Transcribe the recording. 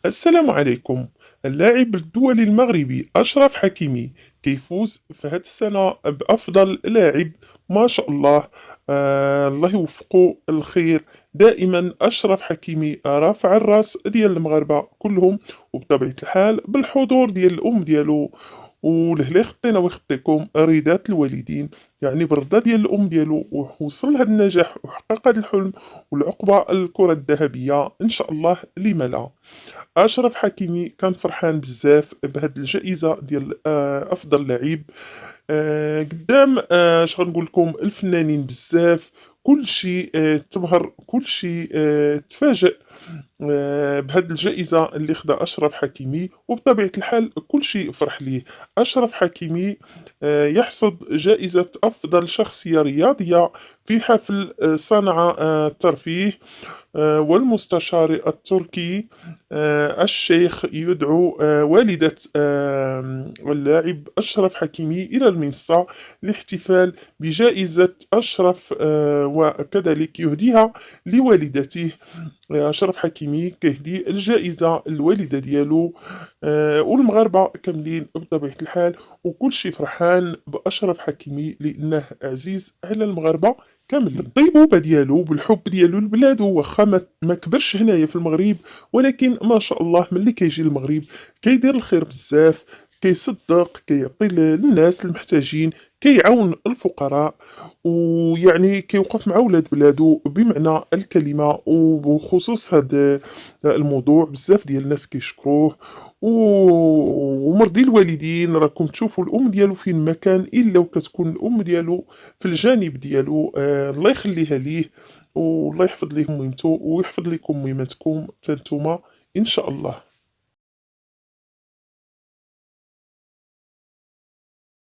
السلام عليكم. اللاعب الدولي المغربي أشرف حكيمي كيفوز في هذه السنة بأفضل لاعب. ما شاء الله. الله يوفقه الخير. دائما أشرف حكيمي رافع الراس ديال المغاربة كلهم، وبطبيعة الحال بالحضور ديال الأم ديالو، ولهلا خطينا ويخطيكم رضات الوالدين. يعني بالرضا ديال الأم ديالو ووصل لهذا النجاح وحقق هذا الحلم، والعقبة الكرة الذهبية إن شاء الله لما لا. أشرف حكيمي كان فرحان بزاف بهاد الجائزة ديال أفضل لعيب. قدام اش غنقول لكم الفنانين بزاف. كلشي تبهر، كلشي تفاجأ بهاد الجائزة اللي خدا أشرف حكيمي، وبطبيعة الحال كلشي فرح ليه. أشرف حكيمي يحصد جائزة أفضل شخصية رياضية في حفل صنعاء الترفيه. والمستشار التركي الشيخ يدعو والدة اللاعب أشرف حكيمي إلى المنصة لاحتفال بجائزة أشرف، وكذلك يهديها لوالدته. أشرف حكيمي كيهدي الجائزة الوالدة ديالو، والمغاربة كاملين بطبيعة الحال، وكلشي فرحان بأشرف حكيمي لأنه عزيز على المغاربة كاملين. بالطيبوبة ديالو بالحب ديالو لبلادو، واخا ما كبرش هنايا في المغرب، ولكن ما شاء الله ملي كيجي المغرب كيدير الخير بزاف، كيصدق، كيعطي للناس المحتاجين، كيعاون الفقراء، ويعني كيوقف مع ولاد بلادو بمعنى الكلمة. وبخصوص هذا الموضوع بزاف ديال الناس كيشكروه، ومرضي الوالدين. راكم تشوفوا الام ديالو فين ما كان الا وكتكون الام ديالو في الجانب ديالو. الله يخليها ليه، والله يحفظ ليه ميمته ويحفظ لكم ميمتكم تانتوما ان شاء الله.